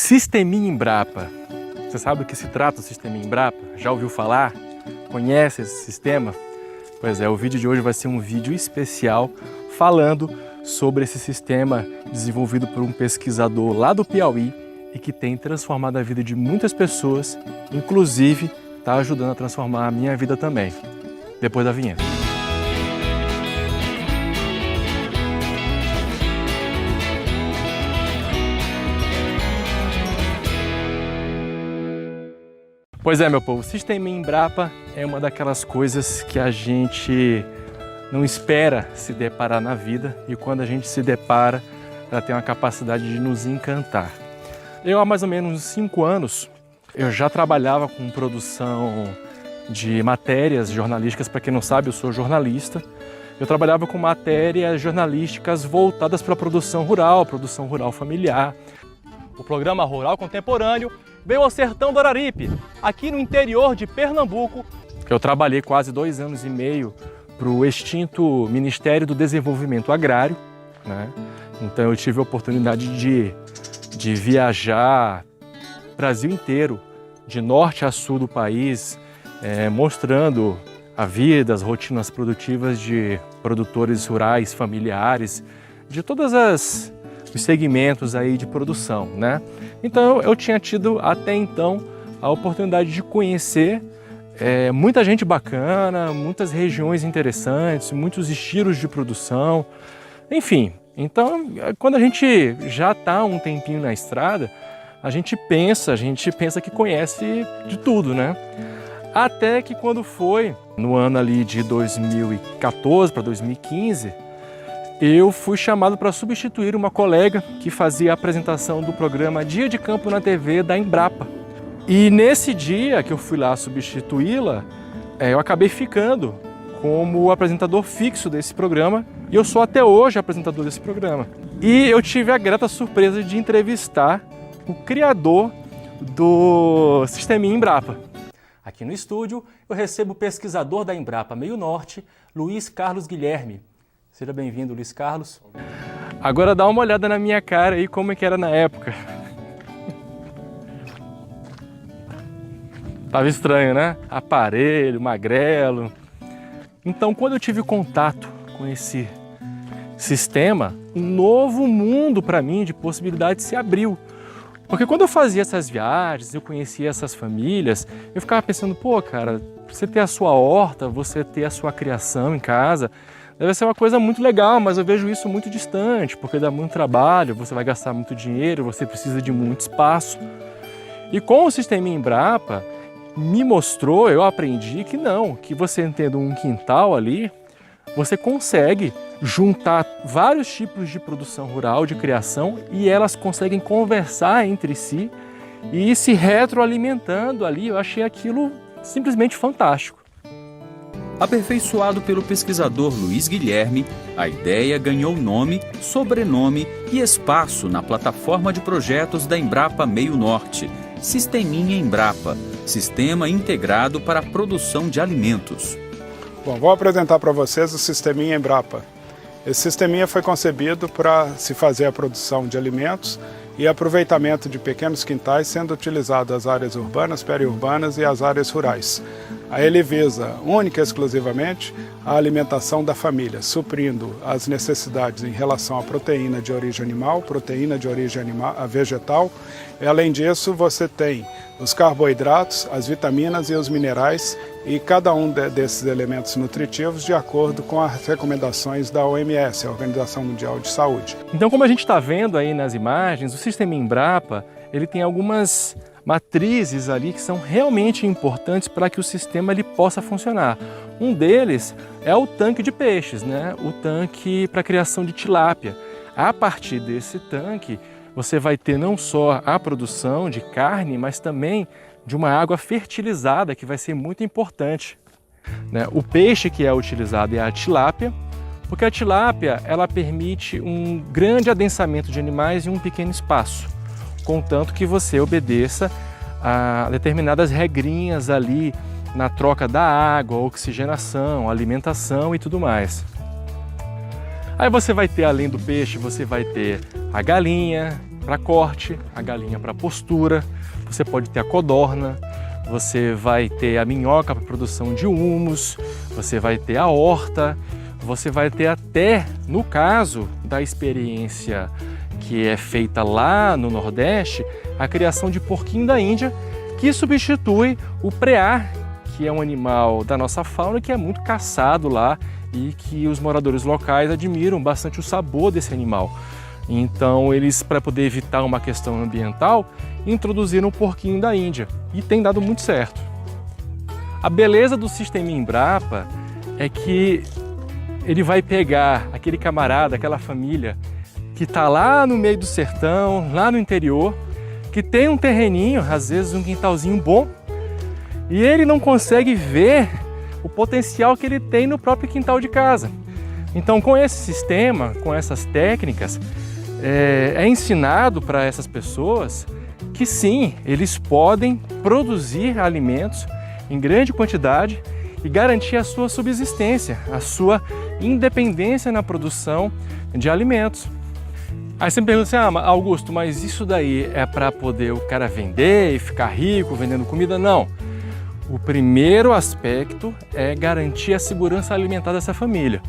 Sisteminha Embrapa. Você sabe do que se trata o Sisteminha Embrapa? Já ouviu falar? Conhece esse sistema? Pois é, o vídeo de hoje vai ser um vídeo especial falando sobre esse sistema desenvolvido por um pesquisador lá do Piauí e que tem transformado a vida de muitas pessoas, inclusive está ajudando a transformar a minha vida também. Depois da vinheta. Pois é, meu povo, o Sisteminha Embrapa é uma daquelas coisas que a gente não espera se deparar na vida e quando a gente se depara, ela tem uma capacidade de nos encantar. Eu, há mais ou menos 5 anos, eu já trabalhava com produção de matérias jornalísticas. Para quem não sabe, eu sou jornalista. Eu trabalhava com matérias jornalísticas voltadas para a produção rural familiar. O programa Rural Contemporâneo veio ao sertão do Araripe, aqui no interior de Pernambuco. Eu trabalhei quase 2 anos e meio para o extinto Ministério do Desenvolvimento Agrário, né? Então eu tive a oportunidade de viajar o Brasil inteiro, de norte a sul do país, mostrando a vida, as rotinas produtivas de produtores rurais, familiares, de todas os segmentos aí de produção, né? Então eu tinha tido até então a oportunidade de conhecer muita gente bacana, muitas regiões interessantes, muitos estilos de produção, enfim. Então, quando a gente já está um tempinho na estrada, a gente pensa que conhece de tudo, né? Até que quando foi no ano ali de 2014 para 2015, eu fui chamado para substituir uma colega que fazia a apresentação do programa Dia de Campo na TV da Embrapa. E nesse dia que eu fui lá substituí-la, eu acabei ficando como apresentador fixo desse programa e eu sou até hoje apresentador desse programa. E eu tive a grata surpresa de entrevistar o criador do Sisteminha Embrapa. Aqui no estúdio eu recebo o pesquisador da Embrapa Meio Norte, Luiz Carlos Guilherme. Seja bem-vindo, Luiz Carlos. Agora dá uma olhada na minha cara aí, como é que era na época. Tava estranho, né? Aparelho, magrelo. Então, quando eu tive contato com esse sistema, um novo mundo para mim de possibilidades se abriu. Porque quando eu fazia essas viagens, eu conhecia essas famílias, eu ficava pensando, pô, cara, você ter a sua horta, você ter a sua criação em casa, deve ser uma coisa muito legal, mas eu vejo isso muito distante, porque dá muito trabalho, você vai gastar muito dinheiro, você precisa de muito espaço. E com o Sisteminha Embrapa, me mostrou, eu aprendi que não, que você tendo um quintal ali, você consegue juntar vários tipos de produção rural, de criação, e elas conseguem conversar entre si e ir se retroalimentando ali. Eu achei aquilo simplesmente fantástico. Aperfeiçoado pelo pesquisador Luiz Guilherme, a ideia ganhou nome, sobrenome e espaço na plataforma de projetos da Embrapa Meio Norte, Sisteminha Embrapa, Sistema Integrado para a Produção de Alimentos. Bom, vou apresentar para vocês o Sisteminha Embrapa. Esse sisteminha foi concebido para se fazer a produção de alimentos e aproveitamento de pequenos quintais, sendo utilizado as áreas urbanas, periurbanas e as áreas rurais. Aí ele visa, única e exclusivamente, a alimentação da família, suprindo as necessidades em relação à proteína de origem animal, proteína de origem vegetal. E, além disso, você tem os carboidratos, as vitaminas e os minerais, e cada um desses elementos nutritivos de acordo com as recomendações da OMS, a Organização Mundial de Saúde. Então, como a gente está vendo aí nas imagens, o Sisteminha Embrapa, ele tem algumas matrizes ali que são realmente importantes para que o sistema ele possa funcionar. Um deles é o tanque de peixes, né? O tanque para criação de tilápia. A partir desse tanque, você vai ter não só a produção de carne, mas também de uma água fertilizada, que vai ser muito importante, né? O peixe que é utilizado é a tilápia, porque a tilápia ela permite um grande adensamento de animais em um pequeno espaço, contanto que você obedeça a determinadas regrinhas ali na troca da água, oxigenação, alimentação e tudo mais. Aí você vai ter, além do peixe, você vai ter a galinha, para corte, a galinha para postura, você pode ter a codorna, você vai ter a minhoca para produção de humus, você vai ter a horta, você vai ter até, no caso da experiência que é feita lá no Nordeste, a criação de porquinho da Índia, que substitui o preá, que é um animal da nossa fauna que é muito caçado lá e que os moradores locais admiram bastante o sabor desse animal. Então eles, para poder evitar uma questão ambiental, introduziram o porquinho da Índia e tem dado muito certo. A beleza do sistema Embrapa é que ele vai pegar aquele camarada, aquela família que está lá no meio do sertão, lá no interior, que tem um terreninho, às vezes um quintalzinho bom, e ele não consegue ver o potencial que ele tem no próprio quintal de casa. Então, com esse sistema, com essas técnicas, é ensinado para essas pessoas que sim, eles podem produzir alimentos em grande quantidade e garantir a sua subsistência, a sua independência na produção de alimentos. Aí você me pergunta assim, Augusto, mas isso daí é para poder o cara vender e ficar rico vendendo comida? Não. O primeiro aspecto é garantir a segurança alimentar dessa família.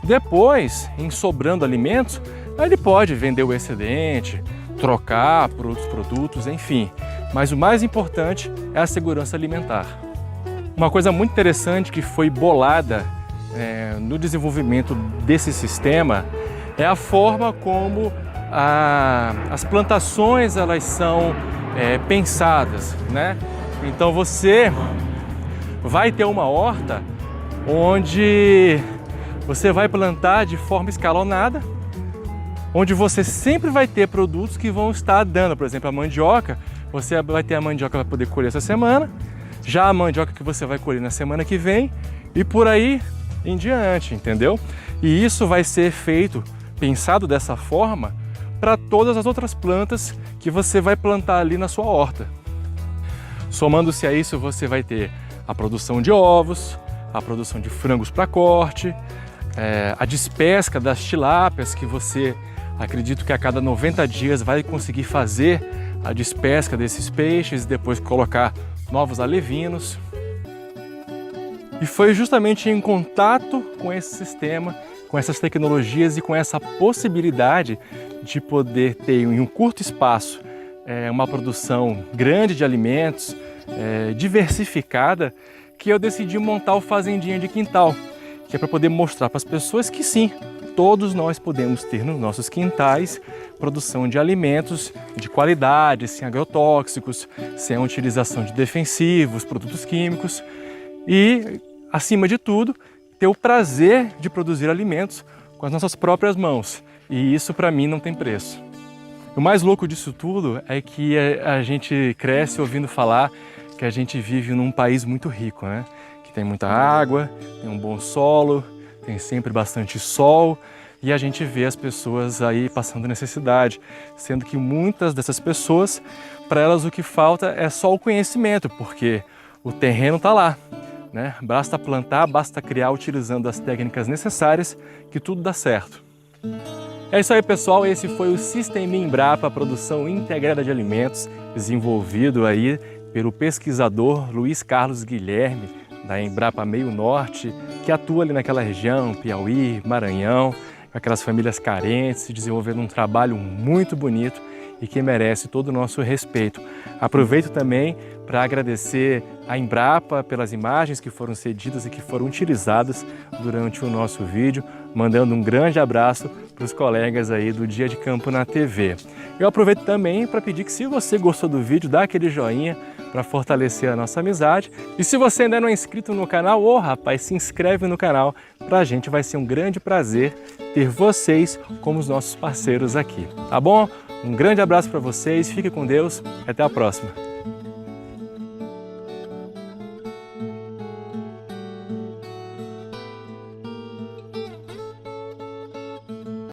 Depois, em sobrando alimentos, aí ele pode vender o excedente, trocar por outros produtos, enfim. Mas o mais importante é a segurança alimentar. Uma coisa muito interessante que foi bolada no desenvolvimento desse sistema é a forma como as plantações elas são pensadas, né? Então você vai ter uma horta onde você vai plantar de forma escalonada, onde você sempre vai ter produtos que vão estar dando, por exemplo, a mandioca, você vai ter a mandioca para poder colher essa semana, já a mandioca que você vai colher na semana que vem e por aí em diante, entendeu? E isso vai ser feito, pensado dessa forma, para todas as outras plantas que você vai plantar ali na sua horta. Somando-se a isso, você vai ter a produção de ovos, a produção de frangos para corte, a despesca das tilápias, que você, acredito que a cada 90 dias vai conseguir fazer a despesca desses peixes e depois colocar novos alevinos. E foi justamente em contato com esse sistema, com essas tecnologias e com essa possibilidade de poder ter em um curto espaço uma produção grande de alimentos, diversificada, que eu decidi montar o Fazendinha de Quintal, que é para poder mostrar para as pessoas que sim, todos nós podemos ter nos nossos quintais produção de alimentos de qualidade, sem agrotóxicos, sem a utilização de defensivos, produtos químicos e, acima de tudo, ter o prazer de produzir alimentos com as nossas próprias mãos. E isso para mim não tem preço. O mais louco disso tudo é que a gente cresce ouvindo falar que a gente vive num país muito rico, né? Que tem muita água, tem um bom solo, tem sempre bastante sol e a gente vê as pessoas aí passando necessidade, sendo que muitas dessas pessoas, para elas o que falta é só o conhecimento, porque o terreno está lá, né? Basta plantar, basta criar utilizando as técnicas necessárias que tudo dá certo. É isso aí, pessoal, esse foi o Sistema Embrapa, produção integrada de alimentos, desenvolvido aí pelo pesquisador Luiz Carlos Guilherme, da Embrapa Meio Norte, que atua ali naquela região, Piauí, Maranhão, com aquelas famílias carentes, desenvolvendo um trabalho muito bonito e que merece todo o nosso respeito. Aproveito também para agradecer a Embrapa pelas imagens que foram cedidas e que foram utilizadas durante o nosso vídeo, mandando um grande abraço para os colegas aí do Dia de Campo na TV. Eu aproveito também para pedir que, se você gostou do vídeo, dá aquele joinha para fortalecer a nossa amizade. E se você ainda não é inscrito no canal, rapaz, se inscreve no canal. Para a gente vai ser um grande prazer ter vocês como os nossos parceiros aqui, tá bom? Um grande abraço para vocês, fique com Deus, até a próxima.